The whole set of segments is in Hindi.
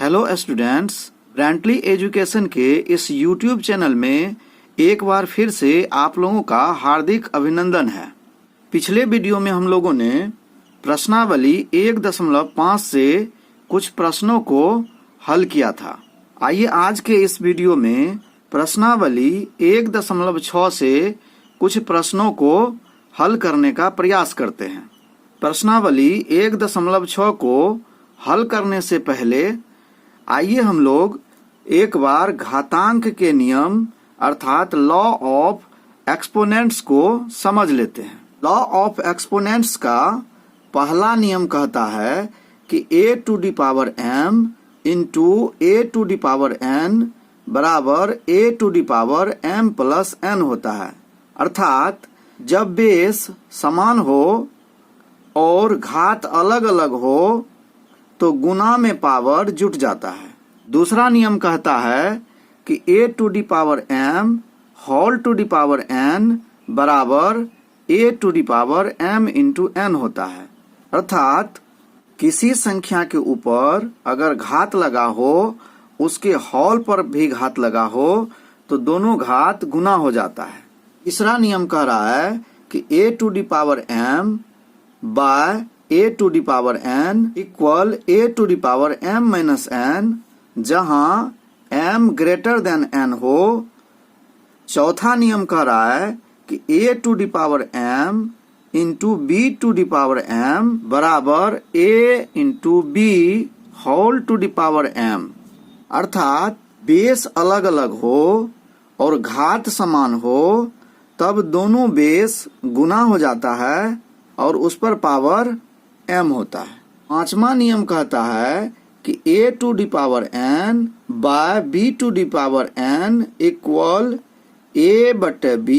हेलो स्टूडेंट्स, ब्रांटली एजुकेशन के इस यूट्यूब चैनल में एक बार फिर से आप लोगों का हार्दिक अभिनंदन है। पिछले वीडियो में हम लोगों ने प्रश्नावली 1.5 से कुछ प्रश्नों को हल किया था। आइए आज के इस वीडियो में प्रश्नावली 1.6 से कुछ प्रश्नों को हल करने का प्रयास करते हैं। प्रश्नावली 1.6 को हल करने से पहले आइए हम लोग एक बार घातांक के नियम अर्थात लॉ ऑफ एक्सपोनेंट्स को समझ लेते हैं। लॉ ऑफ एक्सपोनेंट्स का पहला नियम कहता है कि a to the power m into a to the power n बराबर a to the power m plus n होता है। अर्थात जब बेस समान हो और घात अलग अलग हो तो गुना में पावर जुट जाता है। दूसरा नियम कहता है कि a to the power m whole to the power n बराबर a to the power m into n होता है। अर्थात किसी संख्या के ऊपर अगर घात लगा हो, उसके होल पर भी घात लगा हो तो दोनों घात गुना हो जाता है। तीसरा नियम कह रहा है कि a to the power m by a to the power n equal a to the power m minus n, जहां m ग्रेटर देन n हो। चौथा नियम कह रहा है कि a to the power m into b to the power m बराबर a into b whole to the power m। अर्थात बेस अलग अलग हो और घात समान हो तब दोनों बेस गुना हो जाता है और उस पर पावर m होता है। पांचवा नियम कहता है कि a to the power n by b to the power n equal a बटे b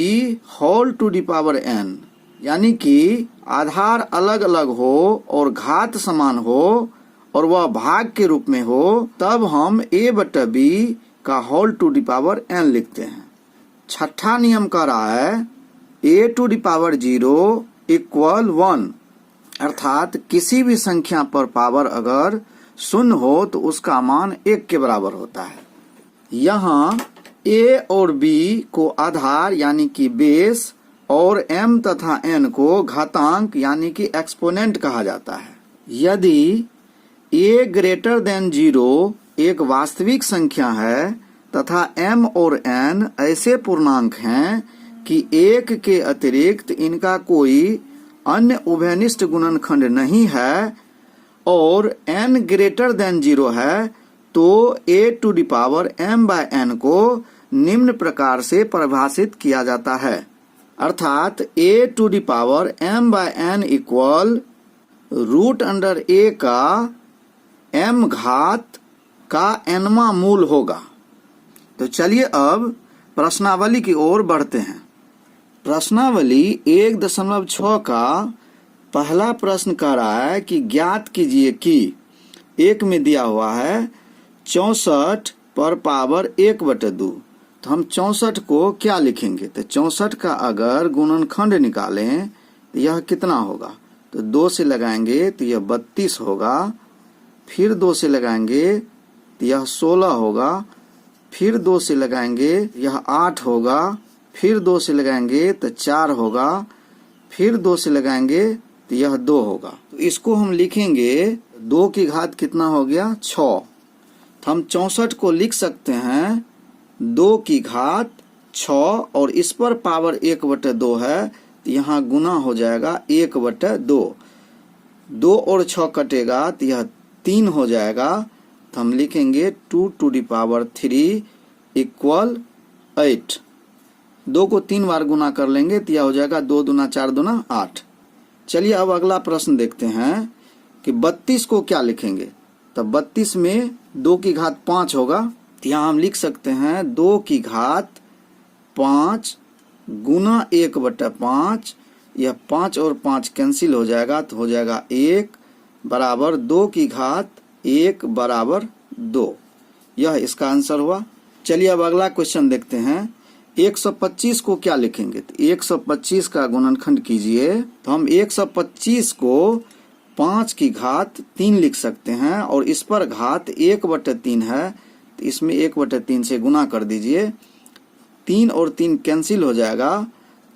whole to the power n, यानी कि आधार अलग अलग हो और घात समान हो और वह भाग के रूप में हो तब हम a बटे b का whole to the power n लिखते हैं। छठा नियम कह रहा है a to the power 0 equal 1, अर्थात किसी भी संख्या पर पावर अगर शून्य हो तो उसका मान 1 के बराबर होता है। यहाँ a और b को आधार यानी कि बेस और m तथा n को घातांक यानी कि एक्सपोनेंट कहा जाता है। यदि a ग्रेटर देन 0 एक वास्तविक संख्या है तथा m और n ऐसे पूर्णांक हैं कि 1 के अतिरिक्त इनका कोई अन्य उभयनिष्ठ गुणनखंड नहीं है और n ग्रेटर देन 0 है, तो a to the power m by n को निम्न प्रकार से परिभाषित किया जाता है। अर्थात a to the power m by n equal root under a का m घात का nवां मूल होगा। तो चलिए अब प्रश्नावली की ओर बढ़ते हैं। प्रश्नावली 1.6 का पहला प्रश्न कह रहा है कि ज्ञात कीजिए कि एक में दिया हुआ है 64 पर पावर 1/2। तो हम 64 को क्या लिखेंगे? तो 64 का अगर गुणनखंड निकालें तो यह कितना होगा? तो 2 से लगाएंगे तो यह 32 होगा, फिर 2 से लगाएंगे तो यह 16 होगा, फिर 2 से लगाएंगे यह 8 होगा, फिर 2 से लगाएंगे तो 4 होगा, फिर 2 से लगाएंगे तो यह 2 होगा। तो इसको हम लिखेंगे 2 की घात कितना हो गया? 6। तो हम 64 को लिख सकते हैं 2 की घात 6 और इस पर पावर 1/2 है तो यहाँ गुना हो जाएगा 1/2। 2 और 6 कटेगा तो यह 3 हो जाएगा। तो हम लिखेंगे 2 टू दी पावर 3 इक्वल 8। 2 को 3 बार गुना कर लेंगे तो यह हो जाएगा 2 दूना 4 दूना 8। चलिए अब अगला प्रश्न देखते हैं कि 32 को क्या लिखेंगे? तो 32 में 2 की घात 5 होगा, तो यहाँ हम लिख सकते हैं 2 की घात 5 गुना 1/5। यह 5 और 5 कैंसिल हो जाएगा तो हो जाएगा 1 बराबर 2 की घात 1 बराबर 2। यह इसका आंसर हुआ। चलिए अब अगला क्वेश्चन देखते हैं। 125 को क्या लिखेंगे? तो 125 का गुणनखंड कीजिए। तो हम 125 को 5 की घात 3 लिख सकते हैं और इस पर घात 1/3 है, तो इसमें 1/3 से गुना कर दीजिए। 3 और 3 कैंसिल हो जाएगा,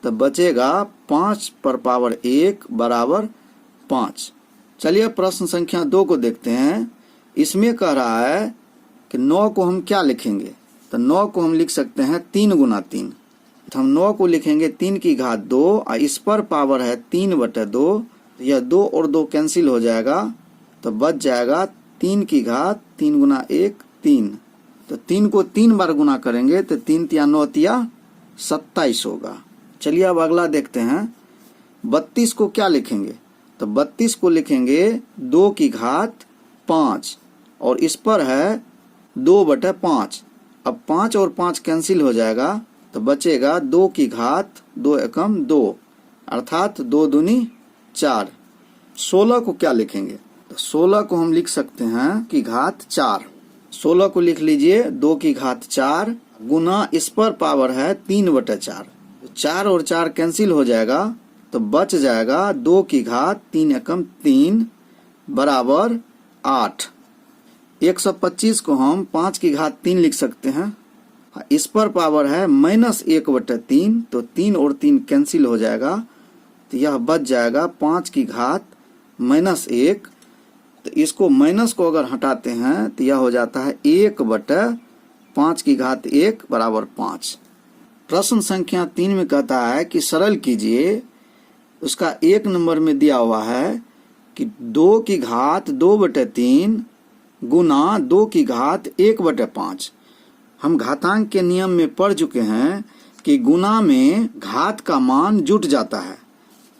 तो बचेगा 5 पर पावर 1 बराबर 5। चलिए प्रश्न संख्या 2 को देखते हैं। इसमें कह रहा है कि 9 को हम क्या लिखेंगे, तो 9 को हम लिख सकते हैं 3 गुना 3। तो हम 9 को लिखेंगे 3 की घात 2 और इस पर पावर है 3/2। यह 2 और 2 कैंसिल हो जाएगा, तो बच जाएगा 3 की घात 3 गुना 1 3। तो 3 को 3 बार गुना करेंगे तो 3 तिया 9 तिया 27 होगा। चलिए अब अगला देखते हैं। 32 को क्या लिखेंगे, तो 32 को लिखेंगे 2 की घात 5 और इस पर है 2/5। अब 5 और 5 कैंसिल हो जाएगा, तो बचेगा 2 की घात 2 एकम 2 अर्थात 2 दूनी 4। 16 को क्या लिखेंगे, तो 16 को हम लिख सकते हैं की घात 4। 16 को लिख लीजिए 2 की घात 4 गुना इस पर पावर है 3/4। 4 और 4 कैंसिल हो जाएगा, तो बच जाएगा 2 की घात 3 एकम 3 बराबर 8। 125 को हम 5 की घात 3 लिख सकते हैं। इस पर पावर है -1/3, तो 3 और 3 कैंसिल हो जाएगा, तो यह बच जाएगा 5 की घात -1। तो इसको माइनस को अगर हटाते हैं तो यह हो जाता है 1/5 की घात 1 बराबर 5। प्रश्न संख्या 3 में कहता है कि सरल कीजिए। उसका 1 नंबर में दिया हुआ है कि 2 की घात 2/3 गुना 2 की घात 1/5। हम घातांक के नियम में पढ़ चुके हैं कि गुना में घात का मान जुट जाता है।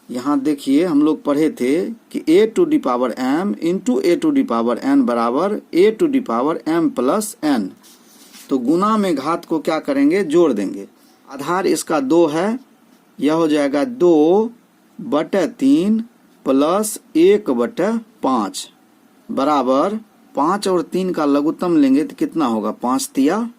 यहाँ देखिए हम लोग पढ़े थे कि a⁴m इंटू a⁴n बराबर a⁴m प्लस n। तो गुना में घात को क्या करेंगे, जोड़ देंगे। आधार इसका 2 है, यह हो जाएगा 2/3 प्लस 1/5 बराबर 5 और 3 का लघुत्तम लेंगे तो कितना होगा, 5 तिया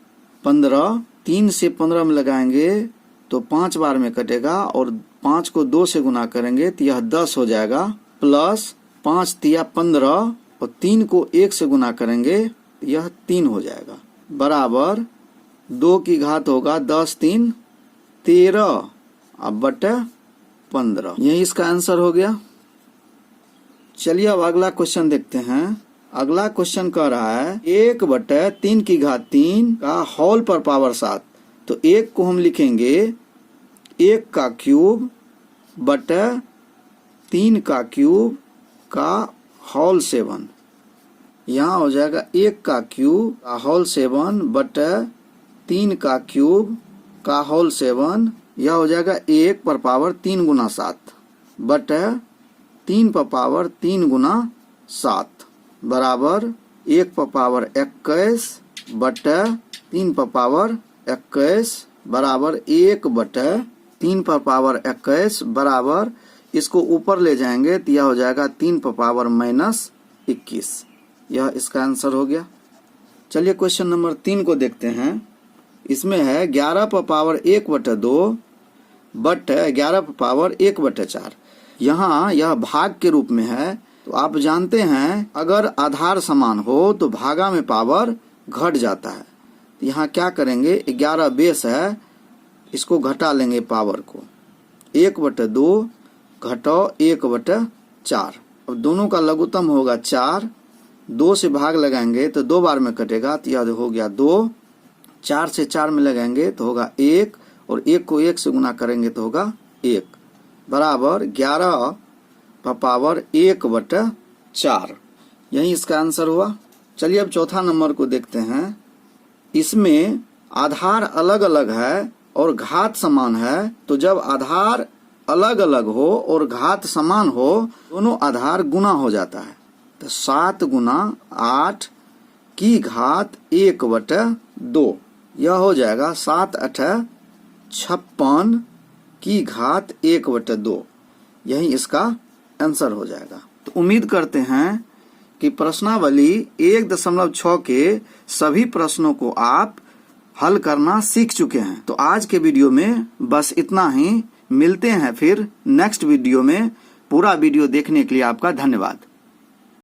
15। 3 से 15 में लगाएंगे तो 5 बार में कटेगा और 5 को 2 से गुना करेंगे तो यह 10 हो जाएगा प्लस 5 तिया 15 और 3 को 1 से गुना करेंगे तो यह 3 हो जाएगा बराबर 2 की घात होगा 10 3 13 अब बटे 15। यही इसका आंसर हो गया। चलिए अब अगला क्वेश्चन देखते हैं। अगला क्वेश्चन कह रहा है 1/3 की घात 3 का होल पर पावर 7। तो 1 को हम लिखेंगे 1 का क्यूब बटे 3 का क्यूब का होल 7। यहाँ हो जाएगा 1 का क्यूब का होल 7 बटे 3 का क्यूब का होल 7। यह हो जाएगा 1 पर पावर 3 गुना 7 बटे 3 पर पावर 3 गुना 7 बराबर 1 पर पावर 21 बटे 3 पर पावर 21 बराबर 1/3 पर पावर 21 बराबर इसको ऊपर ले जाएंगे तो यह हो जाएगा 3 पर पावर -21। यह इसका आंसर हो गया। चलिए क्वेश्चन नंबर 3 को देखते हैं। इसमें है 11 पर पावर 1/2 बटे 11 पर पावर 1/4। यहाँ यह भाग के रूप में है, तो आप जानते हैं अगर आधार समान हो तो भागा में पावर घट जाता है। तो यहाँ क्या करेंगे, 11 बेस है, इसको घटा लेंगे पावर को, 1/2 घटाओ 1/4। अब दोनों का लघुत्तम होगा 4, 2 से भाग लगाएंगे तो 2 बार में कटेगा तो यह हो गया 2। 4 से 4 में लगाएंगे तो होगा 1 और 1 को 1 से गुना करेंगे तो होगा 1 बराबर 11 पर पावर 1/4। यही इसका आंसर हुआ। चलिए अब चौथा नंबर को देखते हैं। इसमें आधार अलग अलग है और घात समान है, तो जब आधार अलग अलग हो और घात समान हो दोनों आधार गुना हो जाता है। तो 7 गुना 8 की घात 1/2 यह हो जाएगा 7 × 8 56 की घात 1/2। यही इसका आंसर हो जाएगा। तो उम्मीद करते हैं कि प्रश्नावली 1.6 के सभी प्रश्नों को आप हल करना सीख चुके हैं। तो आज के वीडियो में बस इतना ही। मिलते हैं फिर नेक्स्ट वीडियो में। पूरा वीडियो देखने के लिए आपका धन्यवाद।